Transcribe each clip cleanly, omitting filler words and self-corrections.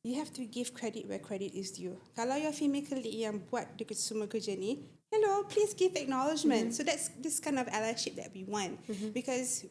you have to give credit where credit is due. Kalau your female colleague yang buat semua kerja ni, hello, please give acknowledgement. So that's this kind of allyship that we want. Because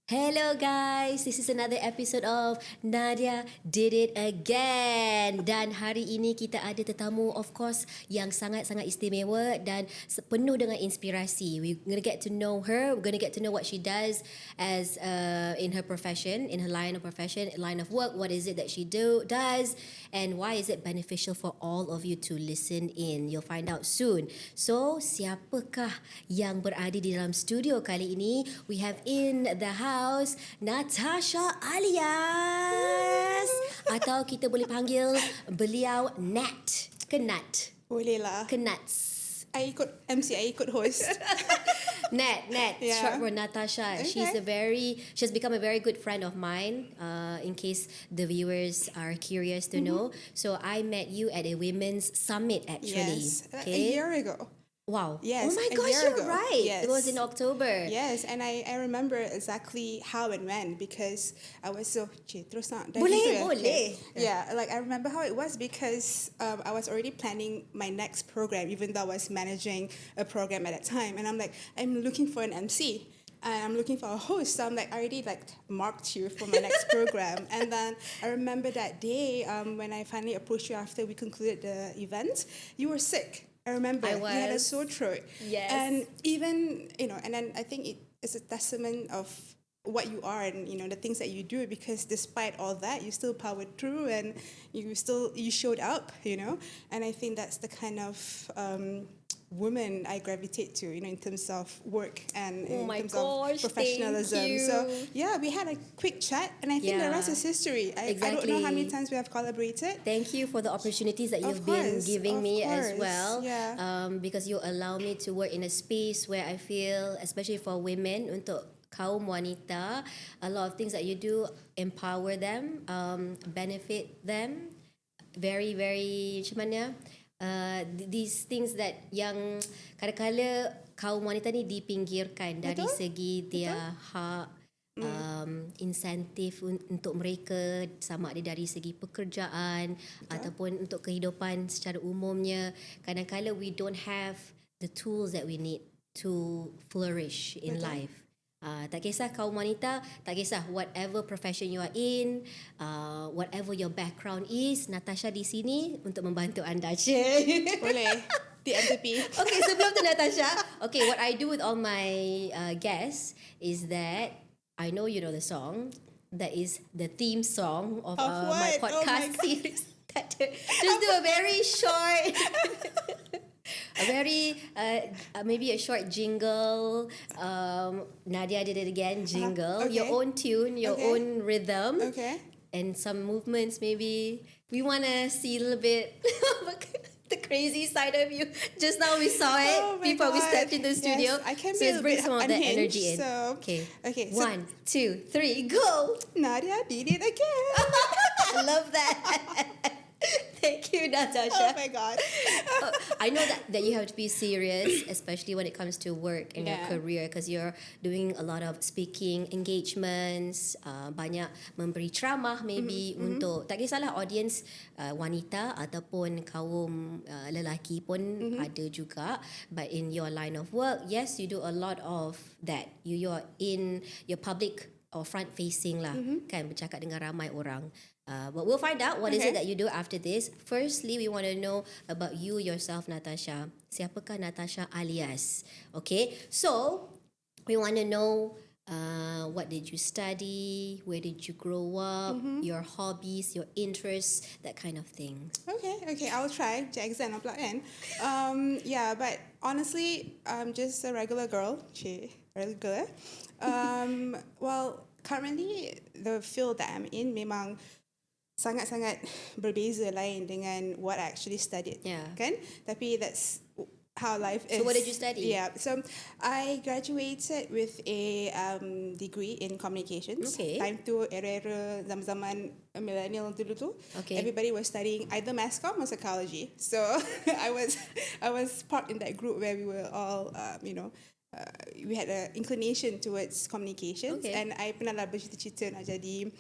Hello guys, this is another episode of Nadia Did It Again. Dan hari ini kita ada tetamu of course yang sangat-sangat istimewa dan penuh dengan inspirasi. We're going to get to know her, we're going to get to know what she does as in her profession, in her line of profession, line of work, what is it that she does and why is it beneficial for all of you to listen in. You'll find out soon. So, siapakah yang berada di dalam studio kali ini? We have in the house Natasha Alias atau kita boleh panggil beliau Nat ke Nat? boleh lah. Ke Nats? I ikut MC, I ikut host. Nat, Yeah. short for Natasha. Okay. She's become a very good friend of mine. In case the viewers are curious to know, so I met you at a women's summit actually. Yes, a year ago. Wow. Yes, Oh my a gosh, year you're ago. right. Yes. It was in October. Yes, and I remember exactly how and when because I was so terus nak dah Boleh, gitu ya? boleh. Okay. Yeah, like I remember how it was because I was already planning my next program even though I was managing a program at that time and I'm like I'm looking for an MC. And I'm looking for a host. So I'm like, I already like marked you for my next program. And then I remember that day when I finally approached you after we concluded the event, you were sick. I remember I you had a was. sore throat. Yes. And even, and then I think it is a testament of what you are and, the things that you do because despite all that, you still powered through and you showed up, And I think that's the kind of woman I gravitate to, in terms of work and in terms of professionalism. thank you. So yeah, we had a quick chat and I think the rest is history. I don't know how many times we have collaborated. Thank you for the opportunities that you've Of been course, giving of me as course, well. yeah. Because you allow me to work in a space where I feel, especially for women, untuk kaum wanita, a lot of things that you do empower them, benefit them. Very, very, macam mana? These things that yang kadang-kadang kaum wanita ni dipinggirkan dari segi dia hak, insentif untuk mereka sama ada dari segi pekerjaan ataupun untuk kehidupan secara umumnya. Kadang-kadang we don't have the tools that we need to flourish in life. Tak kisah kaum wanita, tak kisah whatever profession you are in, whatever your background is, Natasha di sini untuk membantu anda. Boleh. TMTP. Okay, sebelum tu Natasha, okay, what I do with all my guests is that I know you know the song. That is the theme song of my what? podcast Oh my series. Just do a very short, a very maybe a short jingle. Nadia did it again. Jingle, Okay. your own tune, your Okay. own rhythm, Okay. and some movements. Maybe we want to see a little bit the crazy side of you. Just now we saw it Oh my before we God. stepped in the studio. Yes, I can so be a let's bring bit some of that unhinged, energy in. so- Okay. so- 1, 2, 3, go. Nadia did it again. I love that. Thank you, Natasha. Oh my God. I know that you have to be serious, especially when it comes to work and your Yeah. career, because you're doing a lot of speaking engagements, banyak memberi ceramah maybe untuk tak kisahlah audience wanita ataupun kaum lelaki pun ada juga. But in your line of work, yes, you do a lot of that. You're in your public or front facing lah, kan, bercakap dengan ramai orang. But we'll find out what is it that you do after this. Firstly, we want to know about you yourself, Natasha. Siapakah Natasha Alias? Okay, so we want to know what did you study, where did you grow up, your hobbies, your interests, that kind of thing. Okay, I'll try. Jackson, I'll plug in. Yeah, but honestly, I'm just a regular girl. Regular. Well, currently the field that I'm in memang sangat-sangat berbeza lain dengan what I actually studied. Yeah. Kan? Tapi that's how life is. So what did you study? Yeah, so I graduated with a degree in communications. Okay. Time tu era-era zaman-zaman millennial dulu tu, Okay. everybody was studying either mass comm or psychology. So I was part in that group where we were all we had an inclination towards communications, Okay. and I pernah lah bercita-cita nak jadi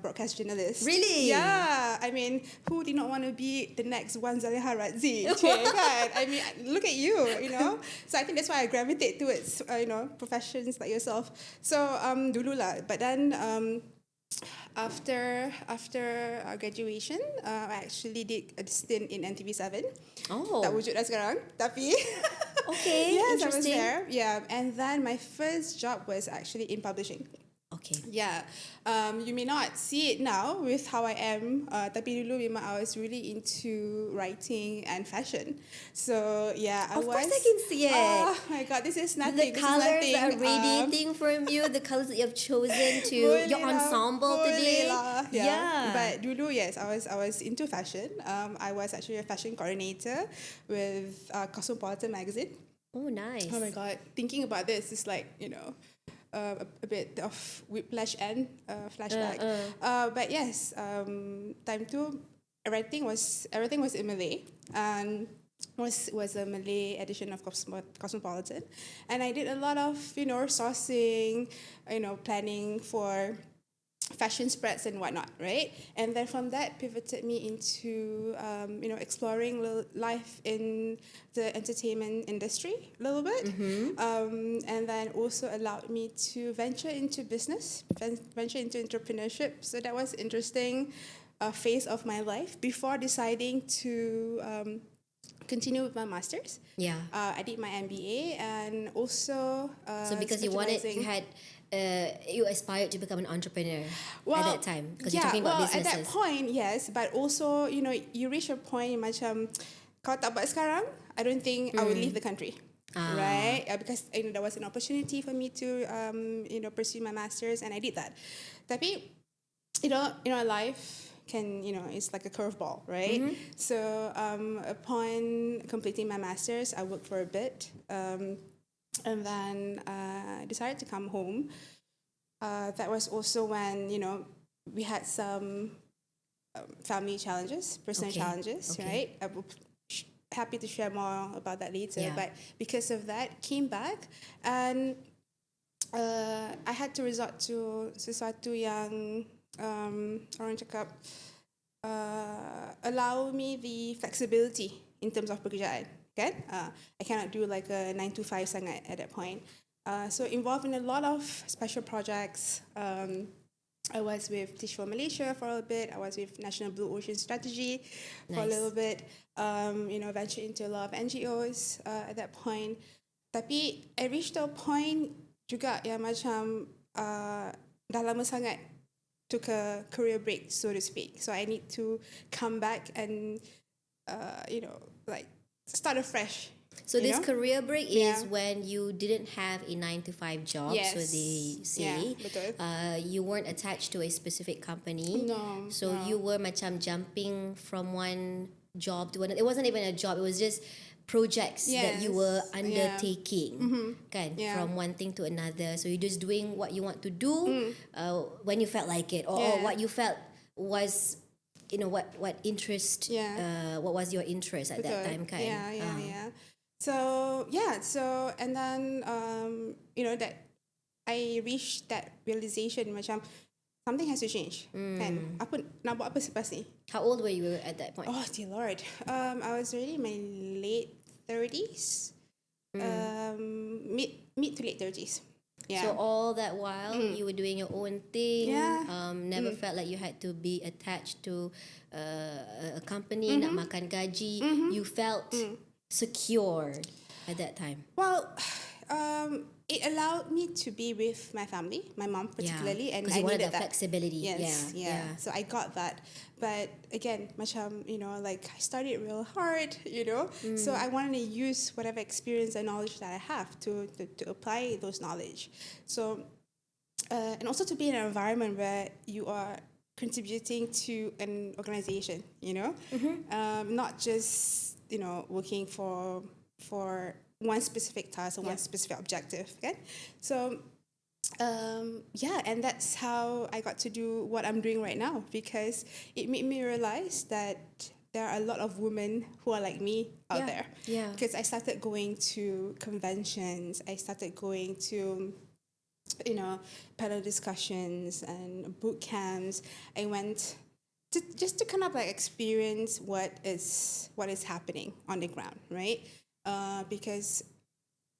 broadcast journalist. Really? Yeah, I mean, who did not want to be the next Wan Zaliha Razzi? Kan? I mean, look at you, So I think that's why I gravitate towards, professions like yourself. So dulu lah, but then after graduation, I actually did a stint in NTV7. Oh. Tak wujud dah sekarang, tapi Okay, yes, I was interesting. there. Yeah, and then my first job was actually in publishing. Okay. Yeah, you may not see it now with how I am, tapi dulu memang I was really into writing and fashion. So yeah, Of course I can see it. Oh my god, this is nothing. The colors this is are nothing. radiating from you, the colors that you have chosen to your Boleh lah, ensemble boleh today. lah. Yeah. But dulu, yes, I was into fashion. I was actually a fashion coordinator with Cosmopolitan magazine. Oh, nice. Oh my god, thinking about this is like, a bit of whiplash and flashback. But yes, time to everything was in Malay, and was a Malay edition of Cosmopolitan, and I did a lot of sourcing, planning for fashion spreads and whatnot, right? And then from that pivoted me into exploring life in the entertainment industry a little bit, and then also allowed me to venture into business, venture into entrepreneurship. So that was interesting phase of my life before deciding to continue with my masters. Yeah. I did my MBA, and also So because you aspired to become an entrepreneur at that time, because you're talking about businesses. At that point, yes, but also you reach a point macam kalau tak buat sekarang, I don't think I would leave the country. Right? Because there was an opportunity for me to pursue my masters, and I did that. Tapi life can, it's like a curveball, right? So upon completing my masters, I worked for a bit, and then decided to come home. That was also when, we had some family challenges, personal challenges, right? I will happy to share more about that later. Yeah. But because of that, came back, and I had to resort to sesuatu yang orang cakap allow me the flexibility in terms of pekerjaan. Kan? I cannot do like a 9 to 5 sangat at that point. So involved in a lot of special projects. I was with Teach for Malaysia for a bit. I was with National Blue Ocean Strategy for a little bit. Ventured into a lot of NGOs at that point. Tapi I reached a point juga yang macam dah lama sangat took a career break, so to speak. So I need to come back and start afresh. So this career break is when you didn't have a 9 to 5 job, Yes. so they say. Yeah, betul. You weren't attached to a specific company. No. So you were macam jumping from one job to another. It wasn't even a job, it was just projects that you were undertaking, kan? Yeah. From one thing to another. So you're just doing what you want to do when you felt like it, or what you felt was, what interest, what was your interest at that time, kan? Yeah. So and then that I reached that realization macam something has to change. Kan? Nak buat apa selepas ni? How old were you at that point? Oh dear Lord. I was already in my late 30s. Mid to late 30s. Yeah. So all that while you were doing your own thing, Yeah. never felt like you had to be attached to a company, nak makan gaji. You felt secure at that time. Well, it allowed me to be with my family, my mom particularly, and because I you wanted needed that flexibility. Yes, Yeah. So I got that, but again, macam I studied real hard, So I wanted to use whatever experience and knowledge that I have to apply those knowledge. So, and also to be in an environment where you are contributing to an organization, not just working for for one specific task and one specific objective, kan? So and that's how I got to do what I'm doing right now, because it made me realize that there are a lot of women who are like me out there. Yeah. Because I started going to conventions, I started going to panel discussions and boot camps. I went just to kind of like experience what is happening on the ground, right? Because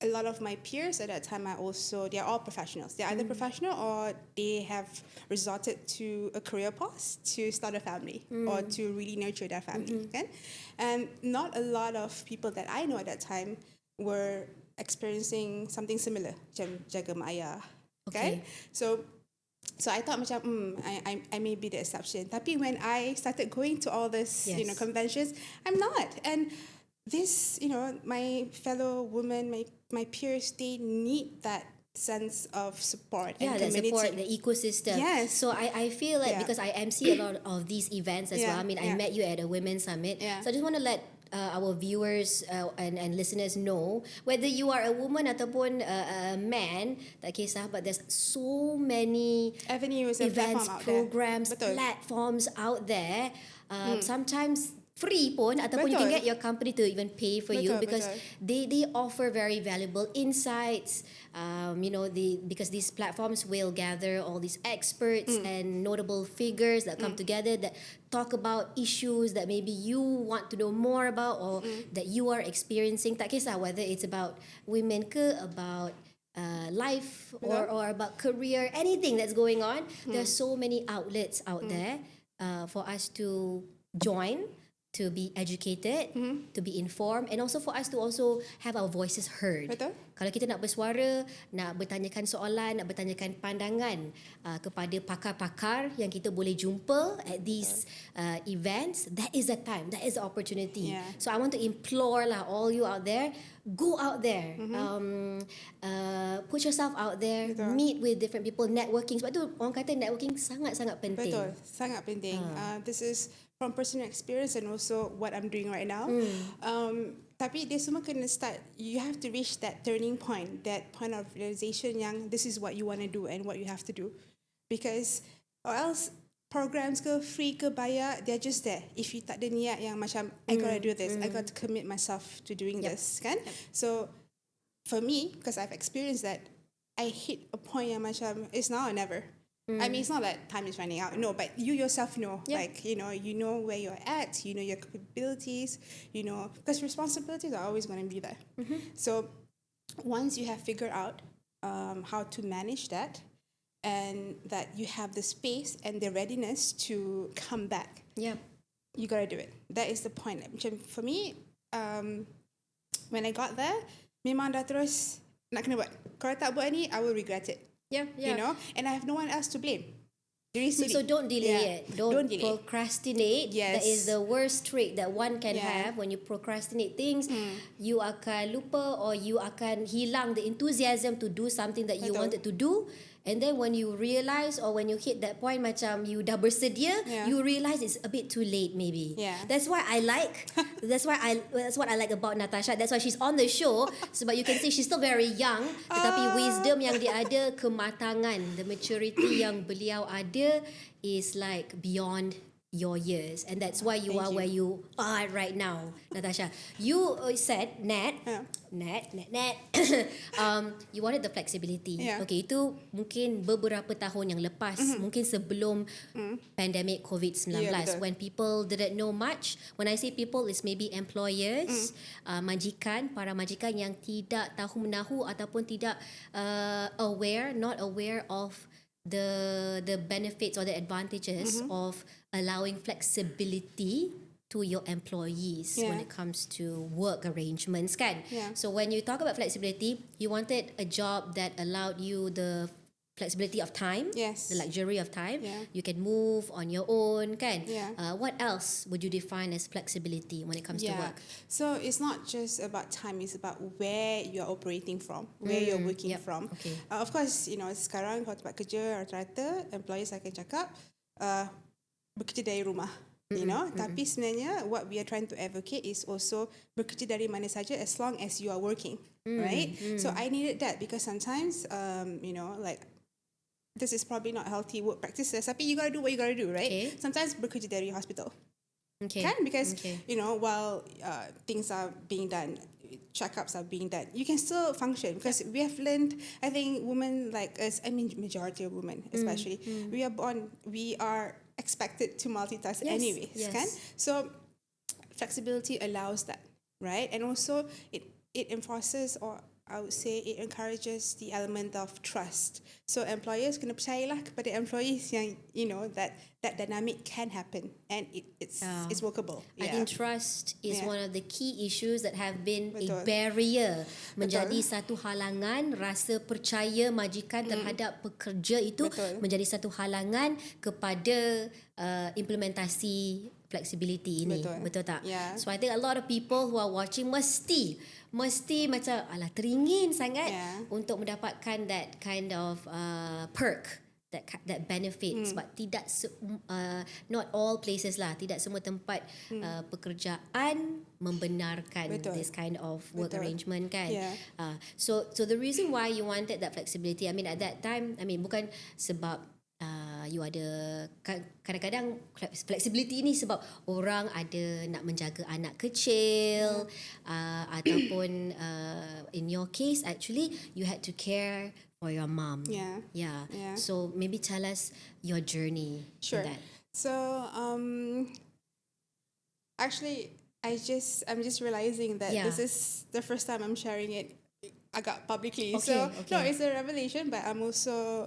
a lot of my peers at that time they're all professionals. They're either professional or they have resorted to a career pause to start a family or to really nurture their family. Okay? And not a lot of people that I know at that time were experiencing something similar, macam jaga mak ayah. Okay? So I thought macam I may be the exception. Tapi when I started going to all this conventions, I'm not. And this, my fellow women, my peers, they need that sense of support and community. The support, the ecosystem. Yes. So I feel like because I MC a lot of these events as well. I mean, I met you at a women's summit. Yeah. So I just want to let our viewers and listeners know, whether you are a woman ataupun a man, tak kisah, but there's so many avenues, events, programs, Betul. platforms out there. Sometimes free pun, ataupun you can get your company to even pay for you, because they offer very valuable insights. Because these platforms will gather all these experts and notable figures that come together that talk about issues that maybe you want to know more about or that you are experiencing. Tak kisah whether it's about women ke, about life or about career, anything that's going on. There's so many outlets out there for us to join, to be educated, to be informed, and also for us to also have our voices heard. Betul. Kalau kita nak bersuara, nak bertanyakan soalan, nak bertanyakan pandangan kepada pakar-pakar yang kita boleh jumpa at these events, that is the time, that is the opportunity. Yeah. So I want to implore all you out there, go out there, put yourself out there, meet with different people, networking. Sebab tu orang kata networking sangat-sangat penting. Betul, sangat penting. This is from personal experience and also what I'm doing right now. Tapi dia semua kena start. You have to reach that turning point, that point of realization yang this is what you want to do and what you have to do. Because or else programs ke, free ke, bayar, they're just there. If you tak ada niat yang macam, I gotta do this, I got to commit myself to doing this, kan? So for me, because I've experienced that, I hit a point yang macam, it's now or never. I mean, it's not that time is running out. No, but you yourself know. Like, you know where you're at. You know your capabilities. You know, because responsibilities are always going to be there. So once you have figured out how to manage that, and that you have the space and the readiness to come back, you got to do it. That is the point. For me, when I got there, memang dah terus nak kena buat. Kalau tak buat ni, I will regret it. You know, and I have no one else to blame. So don't delay it. Don't delay. Procrastinate. Yes. That is the worst trait that one can have. When you procrastinate things, you akan lupa or you akan hilang the enthusiasm to do something that you wanted to do. And then when you realize or when you hit that point macam you dah bersedia, you realize it's a bit too late maybe. That's why I like that's what I like about Natasha. That's why she's on the show, sebab you can see she's still very young, tetapi wisdom yang dia ada, kematangan, the maturity yang beliau ada is like beyond your years, and that's why you are where you are right now, Natasha. You said Nat, you wanted the flexibility. Okay, itu mungkin beberapa tahun yang lepas, mungkin sebelum pandemic COVID-19, when people didn't know much. When I say people, is maybe employers, para majikan yang tidak tahu menahu ataupun tidak not aware of the benefits or the advantages of allowing flexibility to your employees when it comes to work arrangements, kan? So when you talk about flexibility, you wanted a job that allowed you the flexibility of time, the luxury of time. You can move on your own, kan? What else would you define as flexibility when it comes to work? So it's not just about time, it's about where you're operating from, where you're working from. Of course, sekarang kalau tempat kerja rata-rata employees akan cakap bekerja dari rumah. you know. Tapi sebenarnya what we are trying to advocate is also bekerja dari mana saja as long as you are working, right? So I needed that because sometimes, you know, like this is probably not healthy work practices, tapi you gotta do what you gotta do, right? Okay. Sometimes bekerja dari hospital, Okay. kan? Because you know, while things are being done, checkups are being done, you can still function because we have learned. I think women like us, I mean, majority of women especially, we are expected to multitask anyways, kan? So flexibility allows that, right? And also it enforces, or I would say it encourages the element of trust. So employers kena percayalah kepada employees yang, you know, that dynamic can happen and it's workable. I think trust is Yeah. one of the key issues that have been a Betul. barrier, menjadi satu halangan. Rasa percaya majikan terhadap pekerja itu Betul. menjadi satu halangan kepada implementasi flexibility ini. Betul tak? Yeah. So I think a lot of people who are watching mesti macam alah teringin sangat untuk mendapatkan that kind of perk, that benefit, sebab tidak not all places lah, tidak semua tempat pekerjaan membenarkan this kind of work arrangement kan. So the reason why you wanted that flexibility, I mean at that time, I mean bukan sebab you ada, kadang-kadang flexibility ni sebab orang ada nak menjaga anak kecil, ataupun in your case actually you had to care for your mom. Yeah. So maybe tell us your journey. Sure. In that. So actually I'm just realizing that this is the first time I'm sharing it agak publicly. So no, it's a revelation, but I'm also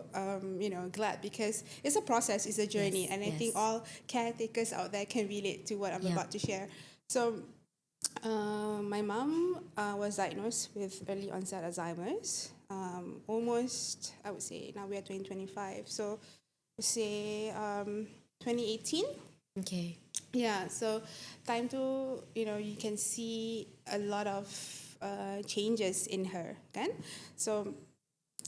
you know, glad because it's a process, it's a journey, and I think all caretakers out there can relate to what I'm about to share. So my mom was diagnosed with early onset Alzheimer's. Almost, I would say now we are 2025. So say 2018. Okay. Yeah, so time to, you know, you can see a lot of changes in her, kan? So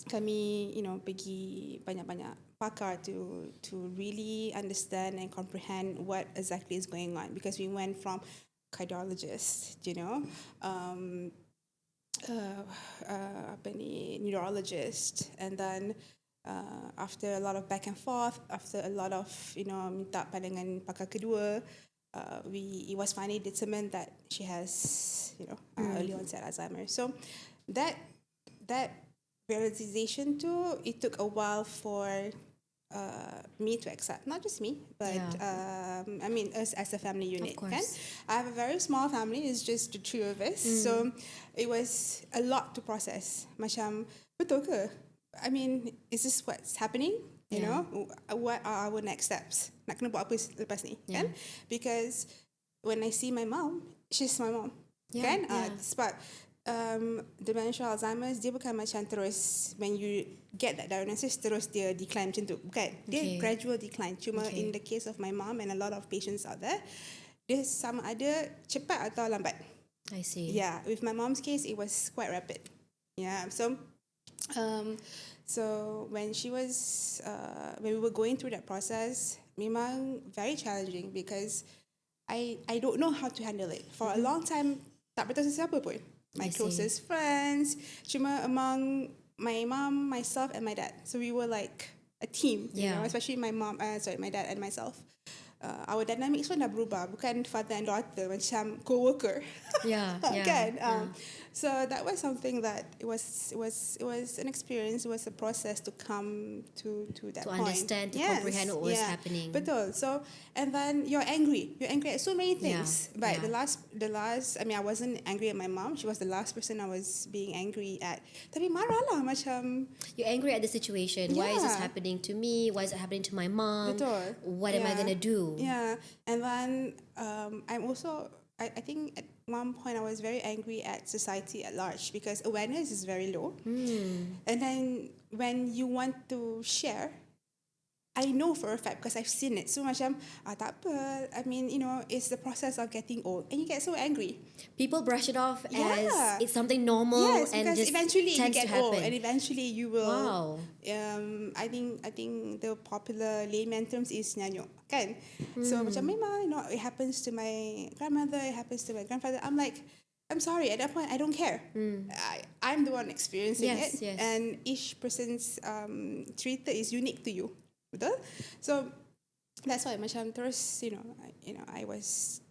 kami, you know, pergi banyak-banyak pakar to really understand and comprehend what exactly is going on, because we went from cardiologist, you know, neurologist, and then after a lot of back and forth, after a lot of, you know, minta pandangan pakar kedua, it was finally determined that she has, you know, early onset Alzheimer. So that realization too, it took a while for me to accept, not just me, but I mean us as a family unit. Kan? I have a very small family, it's just the three of us. So it was a lot to process. Macam, betul ke? I mean, is this what's happening? You know, what are our next steps? Nak kena buat apa lepas ni? Kan? Because when I see my mom, she's my mom. Kan? Sebab dementia Alzheimer's, dia bukan macam terus when you get that diagnosis terus dia decline macam tu. Bukan. Dia gradual decline. Cuma in the case of my mom and a lot of patients out there, dia sama ada cepat atau lambat. I see. Yeah, with my mom's case, it was quite rapid. Yeah, so when she was when we were going through that process, memang very challenging because I don't know how to handle it. For a long time, tak beritahu sesiapa pun. My closest friends, cuma among my mom, myself, and my dad. So we were like a team, you know, especially my dad and myself. Our dynamics pun dah berubah, bukan father and daughter, macam co-worker. Kan? So that was something that it was an experience, it was a process to come to that point. To understand, to comprehend what was happening. Betul. So, and then you're angry at so many things. But the last, I mean, I wasn't angry at my mom. She was the last person I was being angry at. Tapi marah lah, macam. You're angry at the situation. Why is this happening to me? Why is it happening to my mom? Betul. What am I going to do? Yeah. And then I'm also, I think at one point I was very angry at society at large because awareness is very low. And then when you want to share, I know for a fact because I've seen it. So macam, tak apa. I mean, it's the process of getting old. And you get so angry. People brush it off as Yeah. it's something normal Yes, and because just eventually you tends get to old happen. and eventually you will. Wow. I think the popular layman terms is nyanyuk, kan? So macam memang, it happens to my grandmother, it happens to my grandfather. I'm like, I'm sorry, at that point I don't care. I'm the one experiencing Yes, it, yes. and each person's treated is unique to you, betul? So that's why macam terus, I was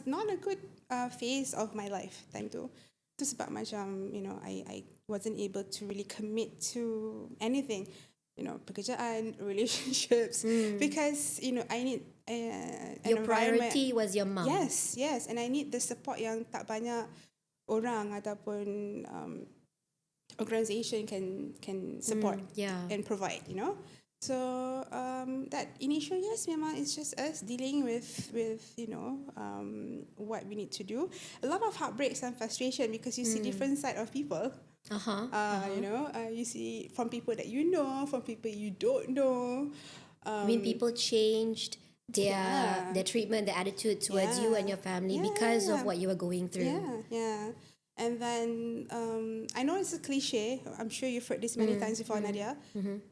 not a good phase of my life time tu. Tu sebab macam, I wasn't able to really commit to anything. Pekerjaan, relationships, because I need an Your environment. priority was your mom. Yes, and I need the support yang tak banyak orang ataupun organisation can support yeah. and provide, So that initial years, memang it's just us dealing with what we need to do. A lot of heartbreaks and frustration because you see different side of people. You see from people that you know, from people you don't know. I mean, people changed their treatment, their attitude towards you and your family because of what you were going through. Yeah. And then I know it's a cliche. I'm sure you've heard this many times before, Nadia.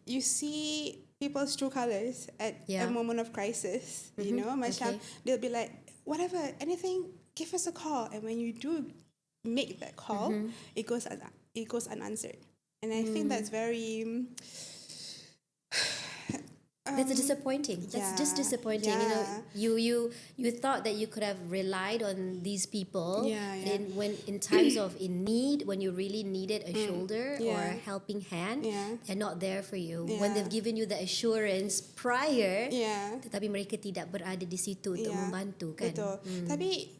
You see people's true colors at a moment of crisis. Macam they'll be like, whatever, anything, give us a call. And when you do make that call, it goes unanswered. And I think that's very. That's disappointing. That's just disappointing. You thought that you could have relied on these people. And when in times of in need, when you really needed a shoulder or a helping hand, they're not there for you. When they've given you the assurance prior, tetapi mereka tidak berada di situ untuk membantu, kan? Betul. Tapi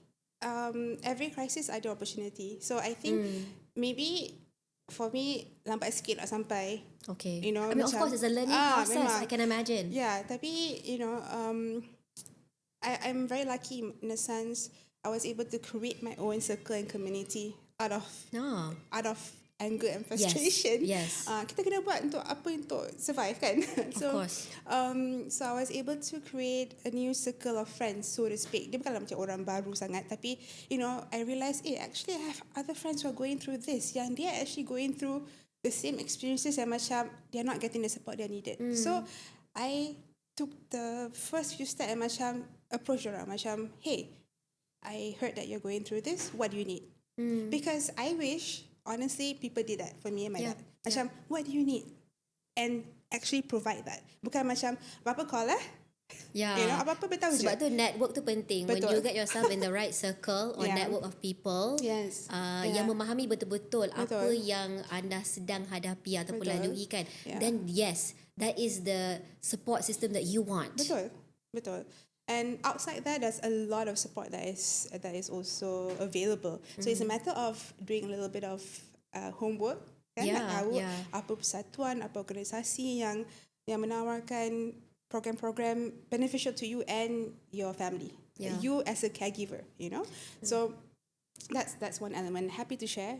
every crisis ada opportunity. So I think maybe for me lambat sikit nak sampai. Okay. I mean, of course, it's a learning process. Memang. I can imagine. Yeah, tapi I'm very lucky in a sense. I was able to create my own circle and community out of anger and frustration. Yes. Kita kena buat untuk survive, kan? So, of course. So I was able to create a new circle of friends, so to speak. Dia bukanlah macam orang baru sangat, tapi I realised, actually I have other friends who are going through this. Yang dia actually going through the same experiences and macam they're not getting the support they needed. So I took the first few steps and macam approach orang macam, hey, I heard that you're going through this. What do you need? Because I wish, honestly, people did that for me and my dad. Macam, what do you need? And actually provide that. Bukan macam, apa-apa call lah. Apa-apa beritahu je. Sebab tu network tu penting. Betul. When you get yourself in the right circle or network of people yang memahami betul-betul apa yang anda sedang hadapi ataupun lalui, kan, then yes, that is the support system that you want. Betul. And outside that, there's a lot of support that is also available. So it's a matter of doing a little bit of homework, kan? Nak tahu apa persatuan, apa organisasi yang menawarkan program-program beneficial to you and your family. You as a caregiver, So that's one element. Happy to share,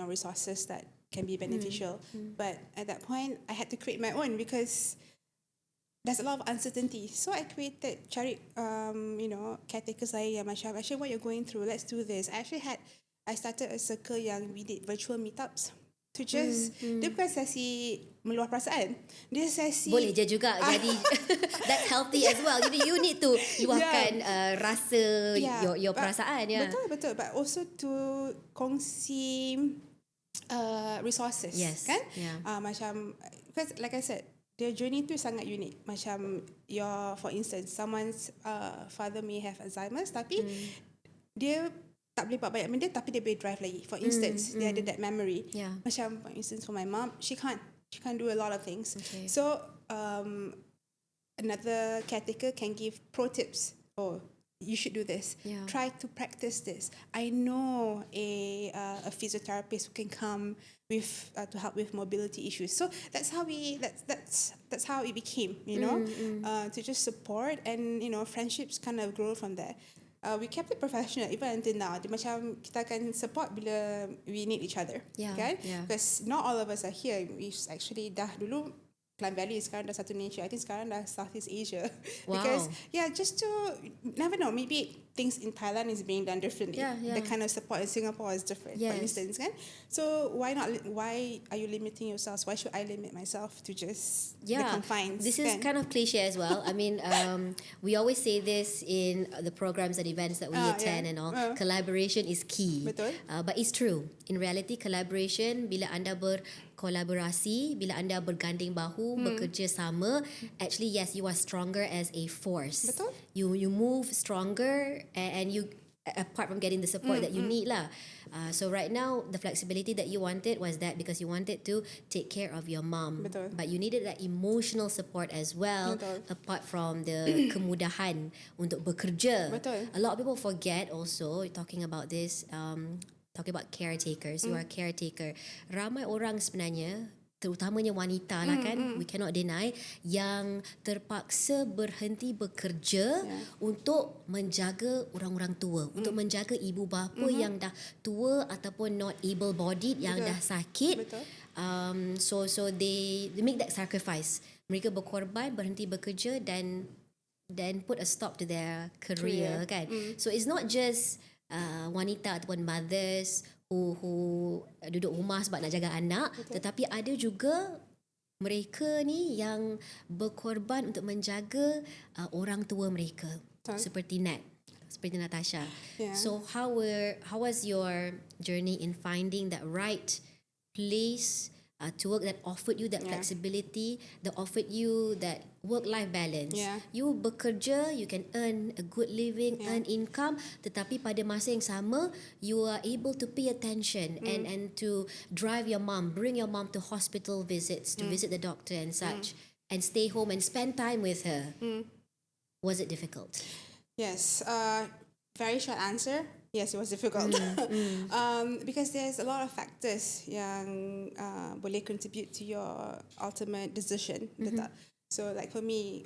resources that can be beneficial. But at that point, I had to create my own because there's a lot of uncertainty. So I created caretakers saya yang macam, actually what you're going through, let's do this. I started a circle yang we did virtual meetups. To just, dia bukan sesi meluah perasaan. Dia sesi... Boleh je juga jadi that's healthy as well. You need to luahkan rasa your perasaan. Betul. But also to kongsi resources. Yes. Kan? Macam, because like I said, their journey tu sangat unik. Macam for instance, someone's father may have Alzheimer's, tapi dia tak boleh buat banyak benda, tapi dia boleh drive lagi. For instance, dia ada that memory. Macam for instance, for my mom, she can't do a lot of things. Okay. So another caretaker can give pro tips. Oh, you should do this. Try to practice this. I know a physiotherapist who can come with to help with mobility issues. So that's how it became. To just support and friendships kind of grow from there. We kept it professional even until now. Dia macam kita akan support bila we need each other, kan? Because not all of us are here. We actually dah dulu Klang Valley sekarang dah satu Malaysia. I think sekarang dah Southeast Asia. Wow. Because just to never know, maybe things in Thailand is being done differently. Yeah. The kind of support in Singapore is different, Yes. for instance, kan? So why are you limiting yourselves? Why should I limit myself to just the confines? This is kind of cliche as well. I mean, we always say this in the programs and events that we attend and all. Collaboration is key. Betul. But it's true. In reality, collaboration, bila anda berkolaborasi, bila anda berganding bahu, bekerja sama, actually yes, you are stronger as a force. Betul. You move stronger and you, apart from getting the support that you need lah. So right now, the flexibility that you wanted was that because you wanted to take care of your mom. Betul. But you needed that emotional support as well. Betul. Apart from the kemudahan untuk bekerja. Betul. A lot of people forget also, talking about this, talking about caretakers, you are a caretaker. Ramai orang sebenarnya, terutamanya wanita lah kan, we cannot deny, yang terpaksa berhenti bekerja untuk menjaga orang-orang tua, untuk menjaga ibu bapa yang dah tua ataupun not able bodied, yang dah sakit. Betul. So they make that sacrifice. Mereka berkorban, berhenti bekerja dan put a stop to their career. Kan. So it's not just wanita ataupun mothers who duduk rumah sebab nak jaga anak. Betul. Tetapi ada juga mereka ni yang berkorban untuk menjaga orang tua mereka. Betul. Seperti Natasha. So how was your journey in finding that right place to work that offered you that flexibility, that offered you that work-life balance? You bekerja, you can earn a good living, earn income, tetapi pada masa yang sama, you are able to pay attention and to drive your mom, bring your mom to hospital visits, to visit the doctor and such, and stay home and spend time with her. Was it difficult? Yes. Very short answer. Yes, it was difficult. Because there's a lot of factors yang boleh contribute to your ultimate decision. So like for me,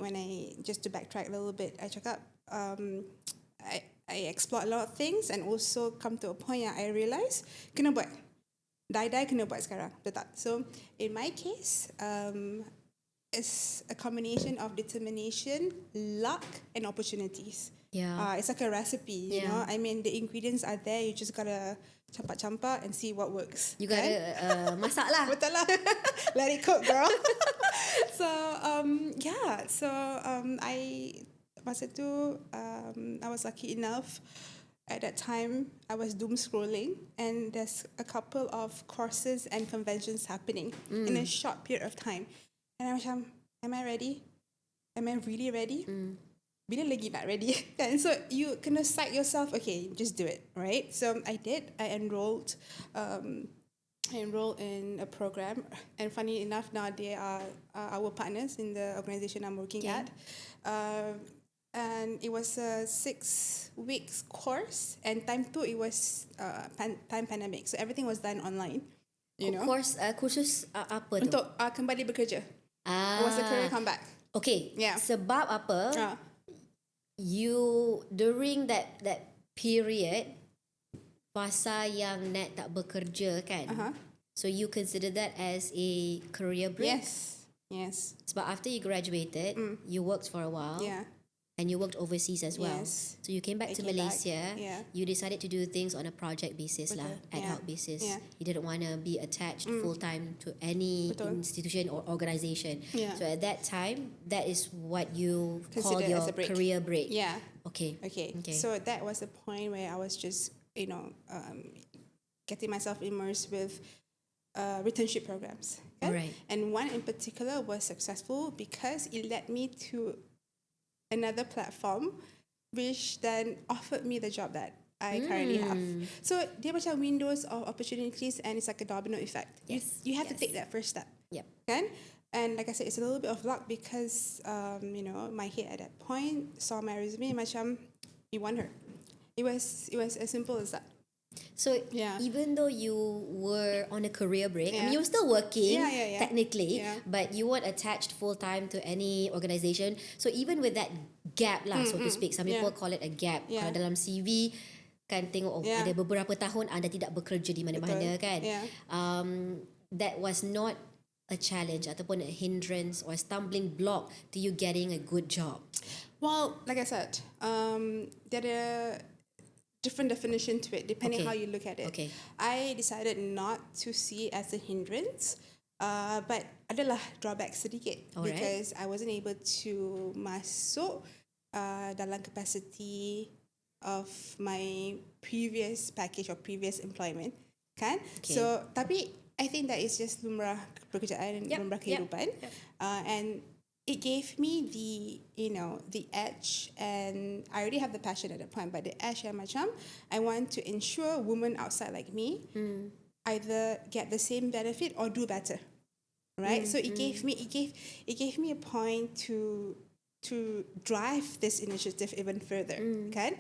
just to backtrack a little bit, I cakap, I explored a lot of things and also come to a point yang I realise, kena buat. Die kena buat sekarang. Betul tak? So in my case, it's a combination of determination, luck and opportunities. It's like a recipe, you know. I mean, the ingredients are there. You just gotta campak-campak and see what works. You gotta masak lah. Betul lah. Let it cook, girl. So masa tu, I was lucky enough. At that time, I was doom scrolling, and there's a couple of courses and conventions happening in a short period of time. And I was like, am I ready? Am I really ready? Bila lagi nak ready? And so you kena psych yourself, okay, just do it, right? So I did. I enrolled in a program, and funny enough, now they are our partners in the organisation I'm working at. And it was a 6 weeks course, and time tu it was time pandemic, so everything was done online. You know, kursus apa tu? Untuk kembali bekerja. It was a career comeback. Okay. Sebab apa? You during that period, fasa yang Nat tak bekerja kan? So you consider that as a career break? Yes. Sebab after you graduated, you worked for a while. And you worked overseas as well. So you came back to Malaysia. You decided to do things on a project basis lah, ad hoc basis. You didn't want to be attached full time to any institution or organisation. So at that time, that is what you call your career break. Okay. So that was the point where I was just, getting myself immersed with returnship programs. Right. And one in particular was successful because it led me to another platform which then offered me the job that I currently have. So dia macam windows of opportunities, and it's like a domino effect. You have to take that first step. Kan? And like I said, it's a little bit of luck because my head at that point saw my resume macam, we want her. It was as simple as that. So even though you were on a career break, I mean, you were still working technically, but you weren't attached full time to any organisation. So even with that gap lah, so to speak, some people call it a gap. Kalau dalam CV kan tengok ada beberapa tahun anda tidak bekerja di mana-mana kan. That was not a challenge ataupun a hindrance or a stumbling block to you getting a good job? Well, like I said, there are different definition to it depending Okay. how you look at it. Okay. I decided not to see it as a hindrance, but adalah drawback sedikit Alright. because I wasn't able to masuk dalam capacity of my previous package or previous employment, kan? Okay. So tapi I think that is just lumrah pekerjaan, Yep, lumrah yep, kehidupan, and it gave me the edge, and I already have the passion at that point, but the edge yang macam I want to ensure women outside like me either get the same benefit or do better, right? So it gave me a point to drive this initiative even further, kan?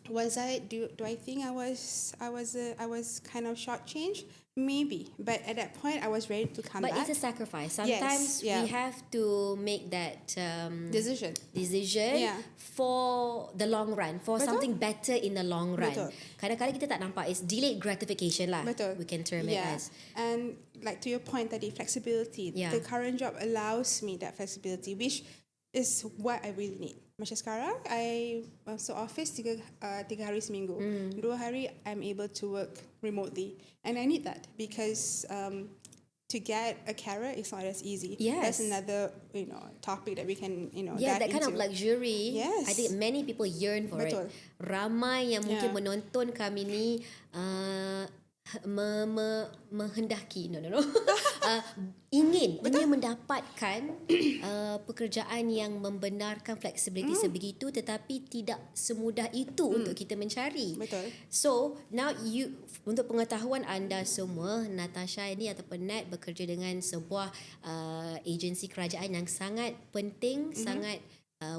Was I do I think I was kind of shortchanged? Maybe, but at that point I was ready to come But back. it's a sacrifice. Yes, Sometimes yeah. we have to make that Decision. decision Yeah. for the long run, for Betul. something better in the long run. Betul. Kadang-kadang kita tak nampak, it's delayed gratification lah. Betul. We can term it Yeah. as. And like to your point tadi, flexibility. Yeah. The current job allows me that flexibility, which is what I really need. Macam sekarang, I masuk office tiga hari seminggu. 2 hari, I'm able to work remotely. And I need that because to get a carer is not as easy. Yes. That's another topic that we can Yeah, dive that kind of into. luxury. Yes. I think many people yearn for Betul. it. Ramai yang mungkin Yeah. menonton kami ni menghendaki ingin mendapatkan pekerjaan yang membenarkan flexibility sebegitu, tetapi tidak semudah itu untuk kita mencari. Betul. So now untuk pengetahuan anda semua, Natasha ini ataupun Nat bekerja dengan sebuah agensi kerajaan yang sangat penting, sangat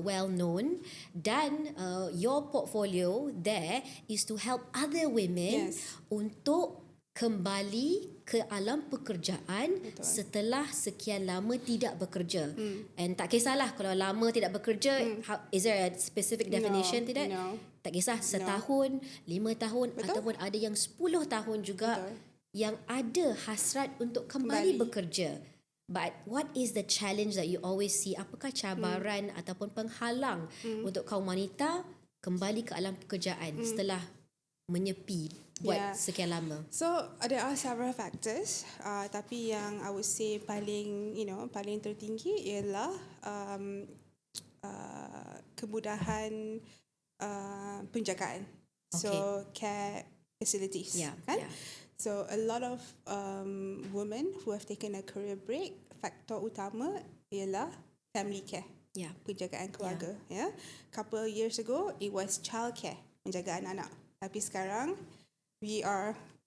well known, dan your portfolio there is to help other women Yes. untuk kembali ke alam pekerjaan Betul. setelah sekian lama tidak bekerja. And tak kisahlah kalau lama tidak bekerja, is there a specific definition tidak? No. Tak kisah setahun, 5 tahun, Betul. ataupun ada yang 10 tahun juga Betul. yang ada hasrat untuk kembali bekerja. But what is the challenge that you always see? Apakah cabaran ataupun penghalang untuk kaum wanita kembali ke alam pekerjaan setelah menyepi buat Yeah. sekian lama? So there are several factors, tapi yang I would say paling tertinggi ialah kemudahan penjagaan. So care facilities, Yeah, kan? yeah. So a lot of women who have taken a career break, faktor utama ialah family care, Yeah. penjagaan keluarga. Yeah. Couple years ago, it was child care, menjaga anak-anak. Tapi sekarang,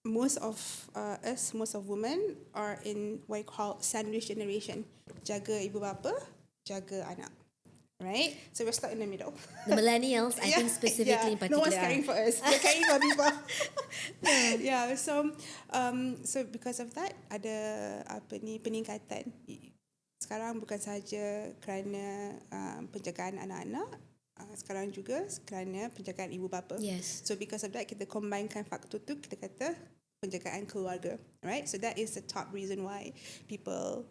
most of women are in what you call sandwich generation. Jaga ibu bapa, jaga anak. Right? So we're stuck in the middle. The millennials, I think specifically in No particular. one's caring for us. We're caring for people. Yeah. So because of that, ada peningkatan. Sekarang bukan sahaja kerana penjagaan anak-anak, sekarang juga kerana penjagaan ibu bapa. Yes. So because of that, kita combinekan faktor tu, kita kata penjagaan keluarga, right? So that is the top reason why people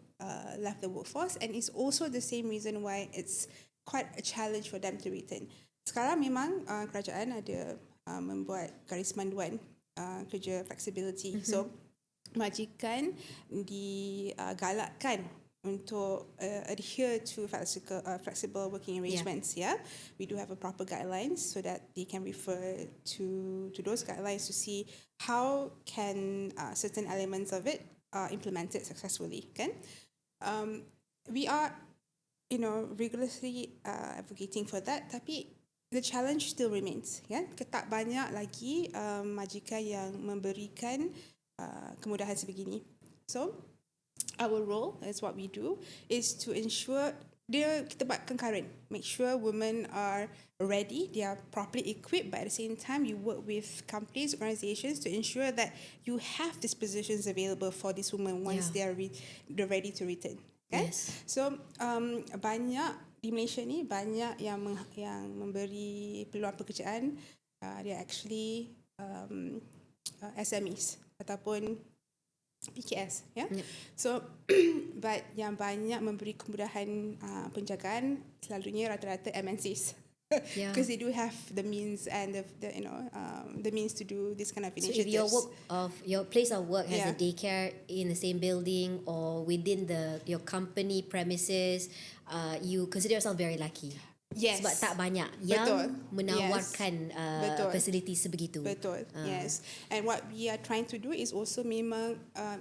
left the workforce, and it's also the same reason why it's quite a challenge for them to return. Sekarang memang kerajaan ada membuat garis panduan kerja flexibility. So majikan digalakkan untuk adhere to flexible working arrangements. Yeah. We do have a proper guidelines so that they can refer to those guidelines to see how can certain elements of it implemented successfully. Kan? We are rigorously advocating for that, tapi the challenge still remains. Ya? Tak banyak lagi majikan yang memberikan kemudahan sebegini. So our role, is what we do, is to ensure kita buat concurrent. Make sure women are ready, they are properly equipped, but at the same time you work with companies, organizations to ensure that you have these positions available for these women once they're ready to return. Okay? Yes. So banyak di Malaysia ni banyak yang memberi peluang pekerjaan, they are actually SMEs ataupun PKS, yeah. Yep. So, but yang banyak memberi kemudahan penjagaan selalunya rata-rata MNCs. Yeah. Because they do have the means and the means to do this kind of So initiatives. if your place of work has a Yeah. daycare in the same building or within your company premises, you consider yourself very lucky. Yes. Sebab tak banyak Betul. yang menawarkan Betul. facility sebegitu. Betul, yes. And what we are trying to do is also memang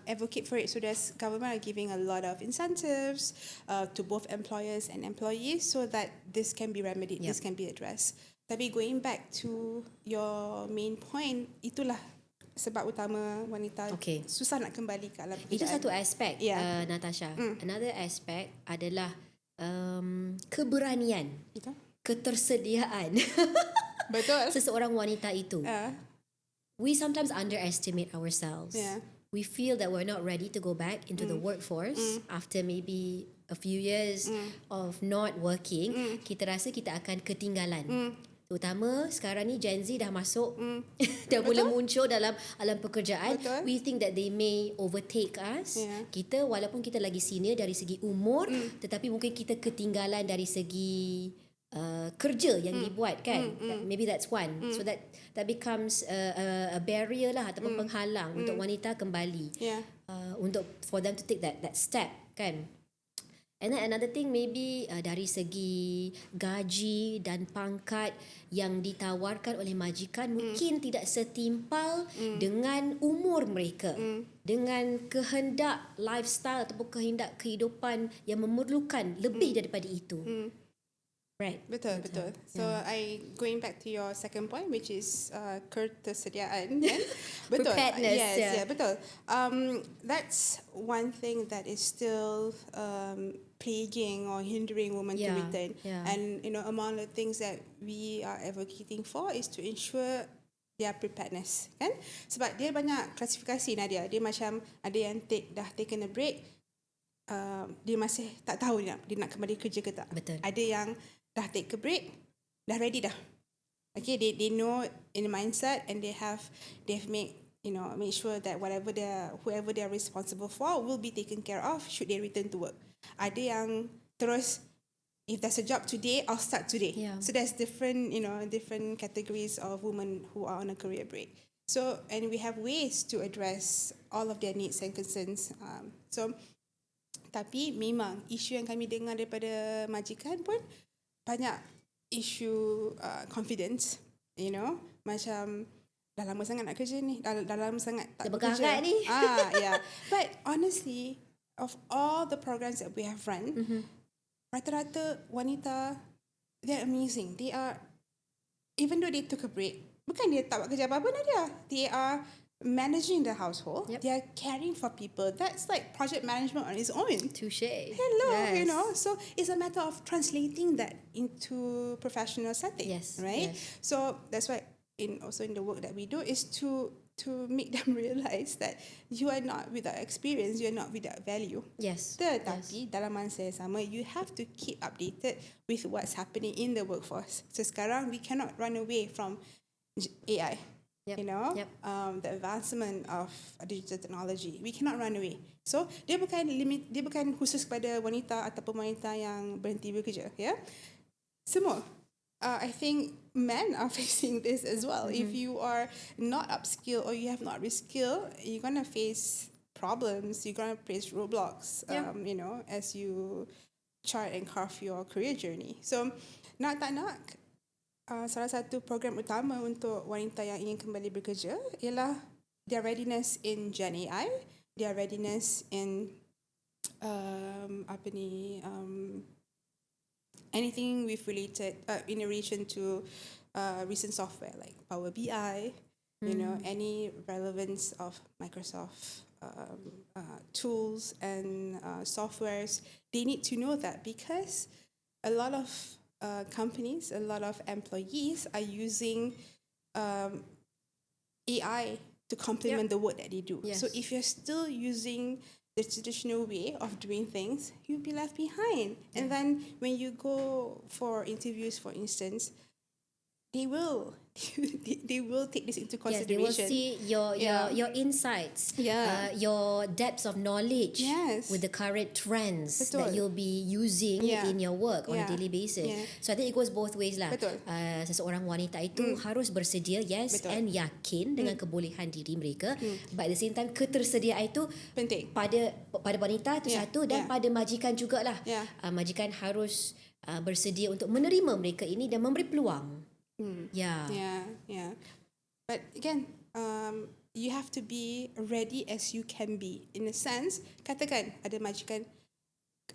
advocate for it. So there's government are giving a lot of incentives to both employers and employees so that this can be remedied, this can be addressed. Tapi going back to your main point, itulah sebab utama wanita susah nak kembali ke alam pekerjaan. Itu satu aspek, Natasha. Another aspek adalah keberanian, ketersediaan Betul. seseorang wanita itu. We sometimes underestimate ourselves. We feel that we're not ready to go back into the workforce after maybe a few years of not working. Kita rasa kita akan ketinggalan. Terutama sekarang ni Gen Z dah masuk, dah mula muncul dalam alam pekerjaan. We think that they may overtake us. Kita walaupun kita lagi senior dari segi umur, tetapi mungkin kita ketinggalan dari segi kerja yang dibuat kan. Maybe that's one. So that becomes a barrier lah ataupun penghalang untuk wanita kembali. For them to take that step kan. And then another thing maybe dari segi gaji dan pangkat yang ditawarkan oleh majikan mungkin tidak setimpal dengan umur mereka, dengan kehendak lifestyle ataupun kehendak kehidupan yang memerlukan lebih daripada itu. Right. Betul. So going back to your second point, which is ketersediaan, betul. Preparedness. Yes, betul. That's one thing that is still plaguing or hindering women to return. And among the things that we are advocating for is to ensure their preparedness, kan? Sebab dia banyak klasifikasi, Nadia. Dia macam ada yang dah taken a break, dia masih tak tahu dia nak kembali kerja ke tak. Betul. Ada yang dah take a break, dah ready dah. Okay, they know in the mindset and they've made sure that whoever they are responsible for will be taken care of should they return to work. Ada yang terus, if there's a job today, I'll start today. So there's different categories of women who are on a career break. So, and we have ways to address all of their needs and concerns. Tapi memang isu yang kami dengar daripada majikan pun banyak isu confidence, macam dah lama sangat nak kerja ni, dah lama sangat tak bekerja ni. But honestly, of all the programs that we have run, rata-rata wanita, they're amazing. They are, even though they took a break, bukan dia tak buat kerja apa-apa, Nadia. They are managing the household. They are caring for people. That's like project management on its own. Touché. Hello, so it's a matter of translating that into professional setting, right? So that's why also in the work that we do is to make them realize that you are not without experience, you are not without value. Tetapi dalam masa yang sama, you have to keep updated with what's happening in the workforce. So sekarang we cannot run away from AI. The advancement of digital technology, we cannot run away. So dia bukan khusus kepada wanita ataupun wanita yang berhenti bekerja, semua. I think men are facing this as well. If you are not upskilled or you have not reskilled, you're gonna face problems. You're gonna face roadblocks. As you chart and carve your career journey. So nak tak nak, salah satu program utama untuk wanita yang ingin kembali bekerja ialah their readiness in Gen AI, their readiness in anything with related in relation to recent software like Power BI, any relevance of Microsoft tools and softwares. They need to know that because a lot of companies, a lot of employees are using AI to complement the work that they do. So if you're still using the traditional way of doing things, you'll be left behind. And then when you go for interviews, for instance, they will they will take this into Yes, they will consideration. see your insights, Yeah. your depths of knowledge Yes. with the current trends that Betul. you'll be using Yeah. in your work on a Yeah. daily basis. Yeah. So I think it goes both ways lah. Betul. Seseorang wanita itu harus bersedia, yes, Betul. and yakin dengan kebolehan diri mereka. But at the same time, ketersediaan itu Penting. pada wanita itu Yeah. satu, dan Yeah. pada majikan jugalah. Yeah. Majikan harus bersedia untuk menerima mereka ini dan memberi peluang. Yeah. Yeah. But again, you have to be ready as you can be. In a sense, katakan ada majikan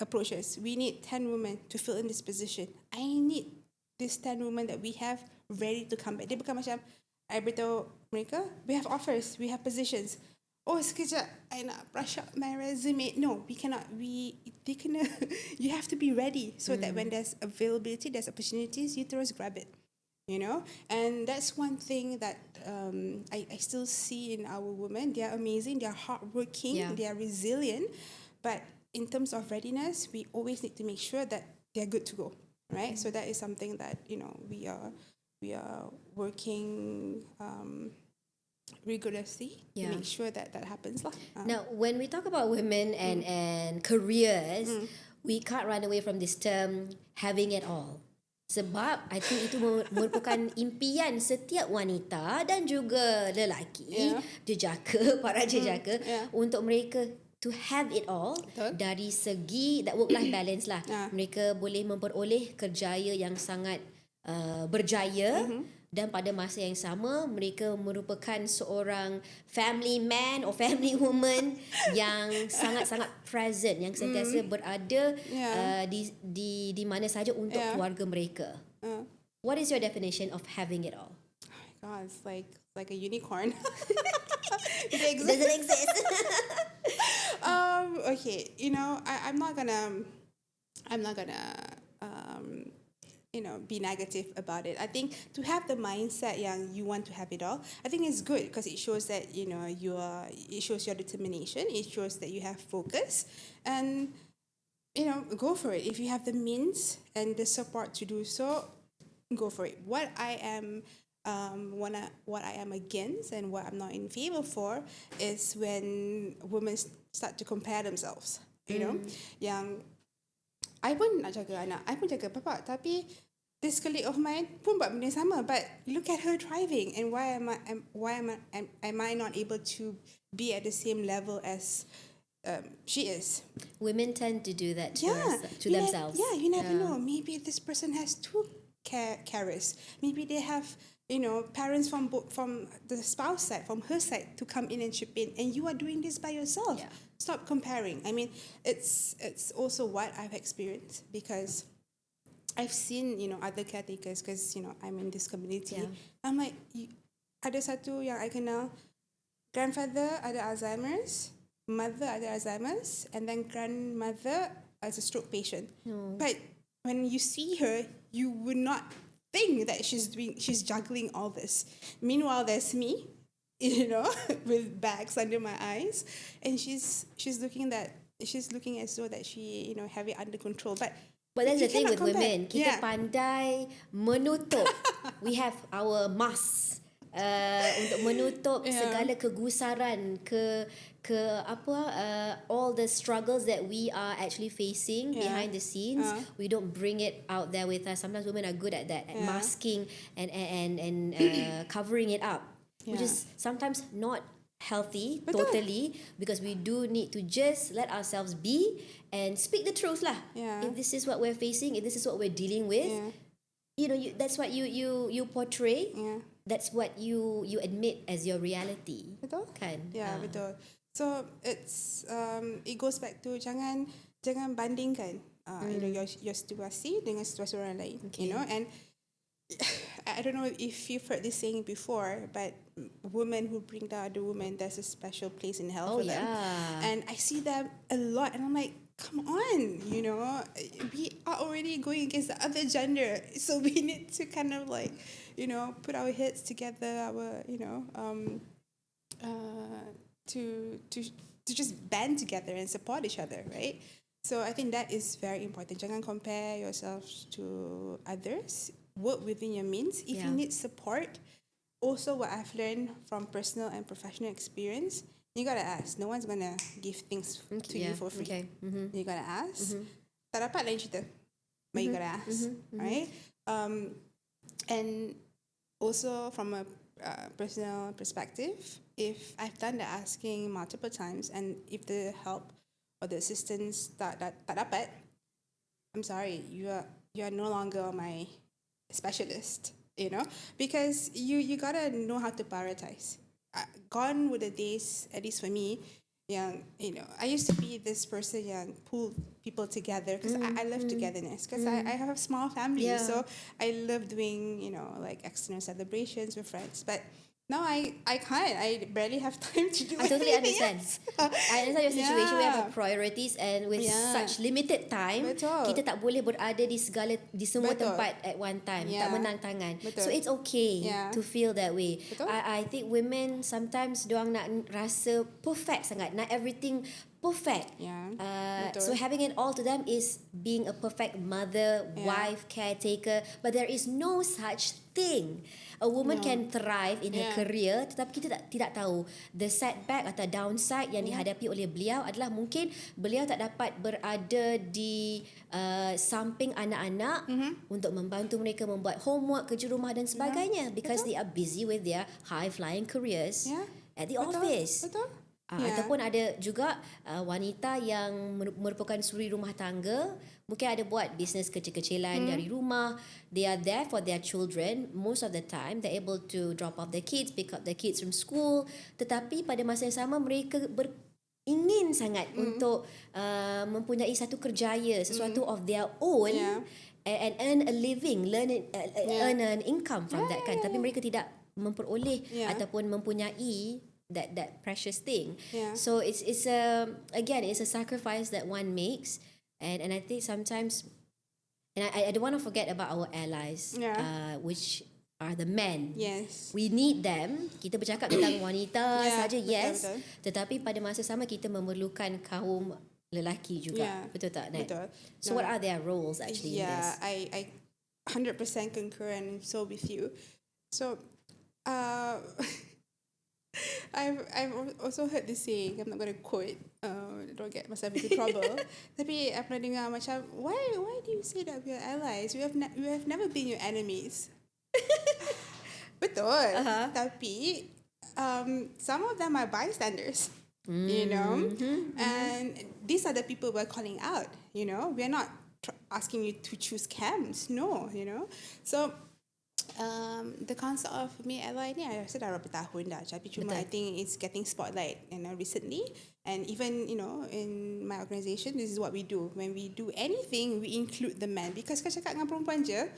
approach us. We need 10 women to fill in this position. I need this 10 women that we have ready to come back. Dia bukan macam, I beritahu mereka, we have offers, we have positions. Oh, sekejap, I nak brush up my resume. No, we cannot. They kena, you have to be ready so that when there's availability, there's opportunities, you terus grab it. You know, and that's one thing that I still see in our women. They are amazing. They are hardworking. Yeah. They are resilient. But in terms of readiness, we always need to make sure that they are good to go, right? So that is something that we are working rigorously to make sure that happens lah. Now, when we talk about women and careers, we can't run away from this term having it all. Sebab I think itu merupakan impian setiap wanita dan juga lelaki, jejaka, para jejaka, untuk mereka to have it all. Betul. Dari segi that work-life balance lah. Mereka boleh memperoleh kerjaya yang sangat berjaya, dan pada masa yang sama mereka merupakan seorang family man or family woman yang sangat-sangat present, yang sentiasa berada di mana saja untuk keluarga mereka. What is your definition of having it all? Oh my God, it's like a unicorn. It Does it exist? Okay, I'm not gonna be negative about it. I think to have the mindset yang you want to have it all, I think it's good because it shows that it shows your determination, it shows that you have focus, and go for it. If you have the means and the support to do so, go for it. What I am against and what I'm not in favor for is when women start to compare themselves. Yang I pun nak jaga anak, I pun jaga bapa, tapi this colleague of mine pun buat benda sama, but look at her driving, and why am I not able to be at the same level as she is? Women tend to do that to you themselves. You never know. Maybe this person has two carers. Maybe they have parents from the spouse side, from her side, to come in and chip in, and you are doing this by yourself. Stop comparing. I mean, it's also what I've experienced, because I've seen other caretakers, because I'm in this community. I'm like, ada satu yang I kenal, grandfather ada Alzheimer's, mother ada Alzheimer's, and then grandmother is a stroke patient. But when you see her, you would not think that she's juggling all this. Meanwhile, there's me, with bags under my eyes, and she's looking as though that she have it under control. But that's you the thing cannot with compare. women. Kita pandai menutup. We have our masks untuk menutup segala kegusaran, all the struggles that we are actually facing behind the scenes. We don't bring it out there with us. Sometimes women are good at that, at masking and covering it up, which is sometimes not healthy. Betul. Totally, because we do need to just let ourselves be and speak the truth lah. If this is what we're facing, if this is what we're dealing with, that's what you portray. That's what you admit as your reality. Betul? Kan? Betul. So it goes back to jangan bandingkan your situasi dengan situasi orang lain. And I don't know if you've heard this saying before, but women who bring down other women, there's a special place in hell for them. And I see that a lot, and I'm like, come on, we are already going against the other gender, so we need to kind of like, put our heads together, to just band together and support each other, right? So I think that is very important. Jangan compare yourselves to others. work within your means. If you need support, also what I've learned from personal and professional experience, you gotta ask. No one's gonna give things to you for free. Okay. You gotta ask. Tak dapat lain cerita, but you gotta ask, right? And also from a personal perspective, if I've done the asking multiple times and if the help or the assistance tak dapat, I'm sorry, you are no longer my specialist, because you gotta know how to prioritize. Gone were the days, at least for me, I used to be this person yang pull people together because I love togetherness because I have a small family, so I love doing like external celebrations with friends, but now I can't. I barely have time to do I totally anything understand. else. I understand your situation. We have our priorities and with such limited time, kita tak boleh berada di semua tempat at one time. Tak menang tangan. So it's okay to feel that way. I think women sometimes diorang nak rasa perfect sangat. Not everything perfect. So having it all to them is being a perfect mother, wife, caretaker, but there is no such thing. A woman can thrive in her career, tetapi kita tidak tahu the setback atau downside yang dihadapi oleh beliau adalah mungkin beliau tak dapat berada di samping anak-anak untuk membantu mereka membuat homework, kerja rumah dan sebagainya because they are busy with their high flying careers at the office. Ataupun ada juga wanita yang merupakan suri rumah tangga, mungkin ada buat bisnes kecil-kecilan dari rumah. They are there for their children most of the time. They're able to drop off their kids, pick up their kids from school. Tetapi pada masa yang sama mereka ingin sangat untuk mempunyai satu kerjaya, sesuatu of their own and earn a living, earn an income from that kan. Tapi mereka tidak memperoleh ataupun mempunyai that precious thing. So it's again it's a sacrifice that one makes, and I think sometimes, and I don't want to forget about our allies, which are the men. Yes. We need them. Kita bercakap tentang wanita saja, yes. Betul. Tetapi pada masa sama kita memerlukan kaum lelaki juga. Betul tak, Nat? Betul. So what are their roles actually in this? I 100% concur and so with you. So I've also heard this saying, I'm not going to quote, don't get myself into trouble. Tapi I pernah dengar macam, why do you say that we are allies? We have never been your enemies. Betul. Tapi some of them are bystanders, and these are the people we're calling out. We're not asking you to choose camps. No, so. The concept of me ally ni I rasa dah berapa tahun dah, tapi cuma I think it's getting spotlight recently, and even in my organisation this is what we do. When we do anything we include the men, because kalau cakap dengan perempuan je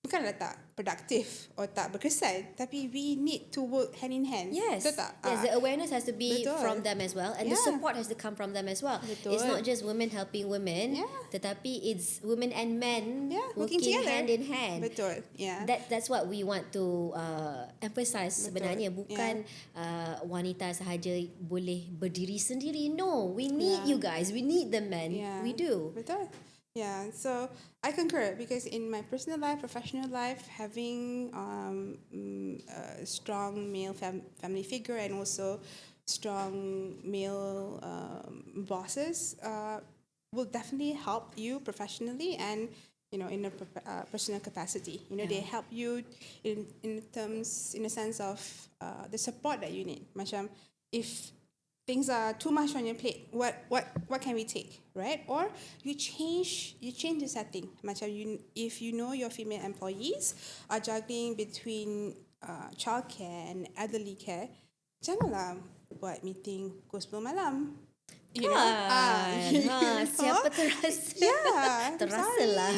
bukanlah tak produktif or tak berkesan, tapi we need to work hand in hand. Yes. Betul tak? Yes, the awareness has to be from them as well, and the support has to come from them as well. It's not just women helping women, tetapi it's women and men working together, hand in hand. Betul. That's what we want to emphasize sebenarnya. Bukan wanita sahaja boleh berdiri sendiri. No, we need you guys. We need the men. We do. Betul. Yeah, so I concur, because in my personal life, professional life, having a strong male family figure and also strong male bosses will definitely help you professionally and in a personal capacity. They help you in a sense of the support that you need. Macam if things are too much on your plate, what can we take, right? Or you change the setting. Macam if your female employees are juggling between childcare and elderly care, janganlah buat meeting pukul 10 malam. Siapa terasa? Terasalah.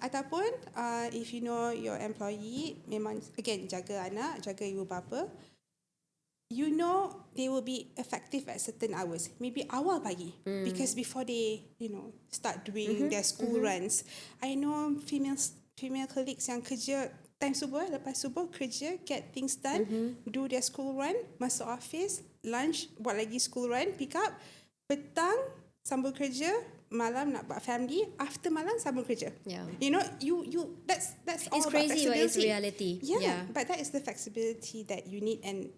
Ataupun if your employee memang again jaga anak, jaga ibu bapa, they will be effective at certain hours, maybe awal pagi, because before they start doing their school runs. I know female colleagues yang kerja time subuh, lepas subuh kerja, get things done, do their school run, masuk office, lunch, buat lagi school run, pick up, petang sambung kerja, malam nak buat family, after malam sambung kerja. Yeah. You know, you that's all It's about crazy, but it's flexibility. reality. Yeah, but that is the flexibility that you need and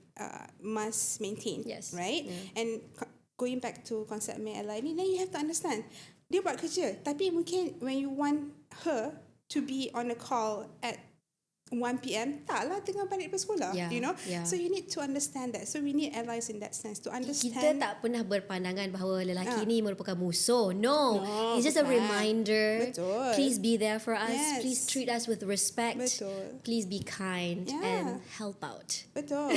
must maintain. Yes. Right? Yeah. And going back to konsep May Ally ni, then you have to understand, dia buat kerja, tapi mungkin when you want her to be on a call at 1 p.m. taklah tengah balik bersekolah, Yeah, you know. yeah. So you need to understand that. So we need allies in that sense to Kita understand. tak pernah berpandangan bahawa lelaki ni merupakan musuh. No, it's just a bukan. reminder. Betul. Please be there for us. Yes. Please treat us with respect. Betul. Please be kind Yeah. and help out. Betul.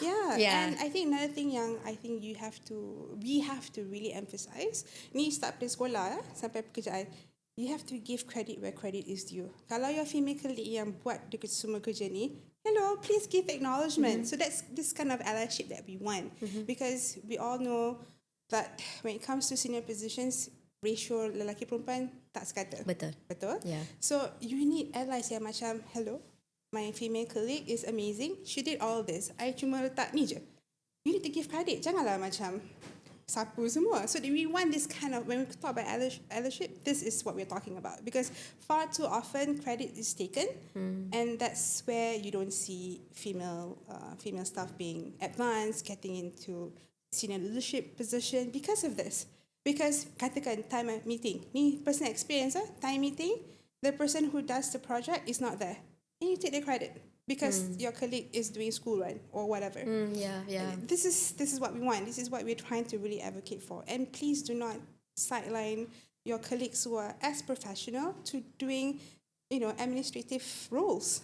Yeah. Yeah. And I think another thing yang I think we have to really emphasize, ni start dari sekolah sampai pekerjaan, you have to give credit where credit is due. Kalau your female colleague yang buat semua kerja ni, hello, please give acknowledgement. So that's this kind of allyship that we want. Because we all know that when it comes to senior positions, ratio lelaki perempuan tak sekata. Betul. Betul? Yeah. So you need allies yang macam, hello, my female colleague is amazing. She did all this. I cuma letak ni je. You need to give credit. Janganlah macam sapu semua. So we want this kind of, when we talk about allyship, this is what we're talking about. Because far too often credit is taken, and that's where you don't see female staff being advanced, getting into senior leadership position because of this. Because katakan time meeting, ni personal experience, time meeting, the person who does the project is not there, and you take the credit because your colleague is doing school run or whatever. Yeah. This is what we want. This is what we're trying to really advocate for. And please do not sideline your colleagues who are as professional to doing, administrative roles.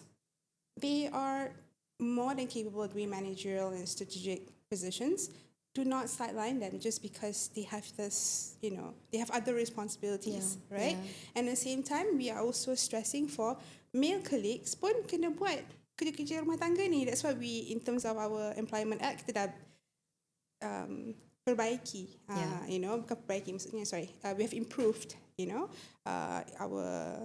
They are more than capable of doing managerial and strategic positions. Do not sideline them just because they have this, they have other responsibilities, right? Yeah. And at the same time, we are also stressing for male colleagues pun kena buat kerja-kerja rumah tangga ni. That's why we, in terms of our employment act, kita dah perbaiki, bukan perbaiki, maksudnya, we have improved, our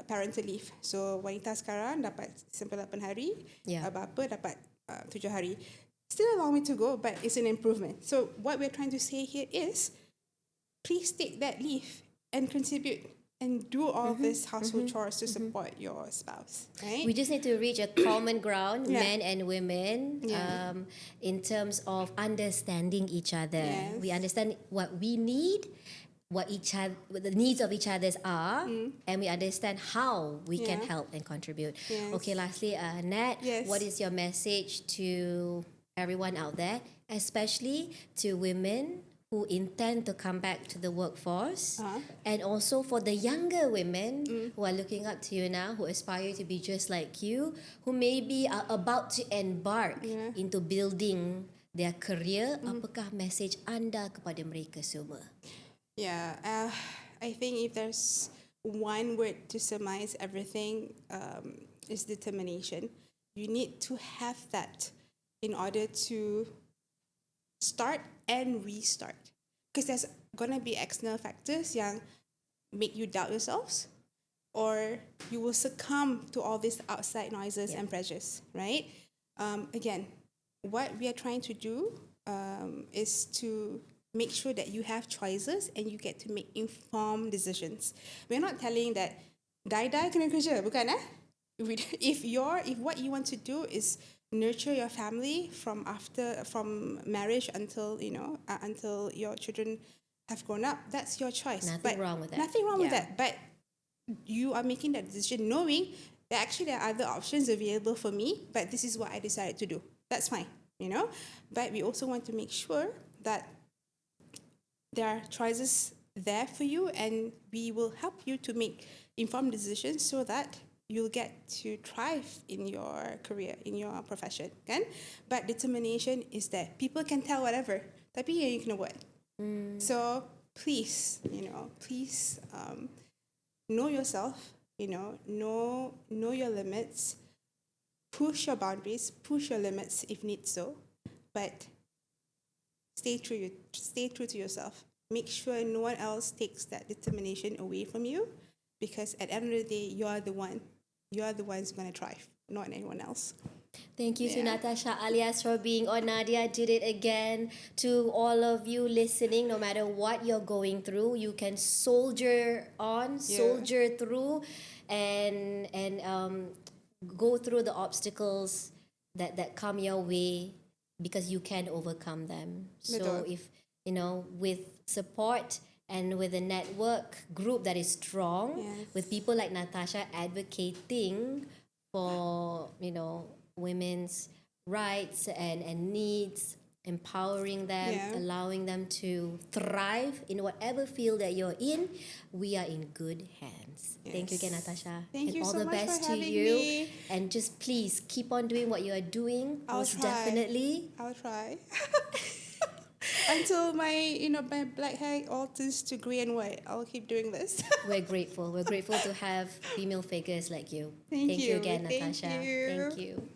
parental leave. So wanita sekarang dapat sampai 8 hari, bapa dapat 7 hari. Still a long way to go, but it's an improvement. So what we're trying to say here is, please take that leave and contribute and do all these household chores to support your spouse, right? We just need to reach a common ground, Yeah. men and women, Yeah. in terms of understanding each other. Yes. We understand what we need, what the needs of each others are, and we understand how we can Yeah. help and contribute. Yes. Okay, lastly, Nat, Yes. what is your message to everyone out there, especially to women who intend to come back to the workforce, and also for the younger women who are looking up to you now, who aspire to be just like you, who maybe are about to embark into building their career? Apakah message anda kepada mereka semua? Yeah, I think if there's one word to surmise everything, is determination. You need to have that in order to start and restart. Because there's going to be external factors yang make you doubt yourselves, or you will succumb to all these outside noises and pressures, right? Again, what we are trying to do is to make sure that you have choices and you get to make informed decisions. We're not telling that die kena kerja, bukan If what you want to do is nurture your family from marriage until until your children have grown up, that's your choice. Nothing wrong with that. Nothing wrong with that. But you are making that decision knowing that actually there are other options available for me, but this is what I decided to do. That's fine, But we also want to make sure that there are choices there for you, and we will help you to make informed decisions so that you'll get to thrive in your career, in your profession, kan? But determination is there. People can tell whatever, tapi you kena buat. So please, know yourself, know your limits, push your boundaries, push your limits if need so, but stay true to yourself. Make sure no one else takes that determination away from you, because at the end of the day, you're the ones going to thrive, not anyone else. Thank you to Yeah. Natasha Alias for being on Nadia Did It Again. To all of you listening, no matter what you're going through, you can soldier on, Yeah. soldier through, and go through the obstacles that come your way because you can overcome them. So Betul. if with support and with a network group that is strong, Yes. with people like Natasha advocating for women's rights and needs, empowering them, Yeah. allowing them to thrive in whatever field that you're in, we are in good hands. Thank you again, Yes. Natasha. Thank And you all so the much for best to having you. me. And just please keep on doing what you are doing. I'll Most try. definitely. I'll try. Until my black hair alters to grey and white, I'll keep doing this. We're grateful. We're grateful to have female figures like you. Thank You you. again, Thank Natasha. you. Thank you.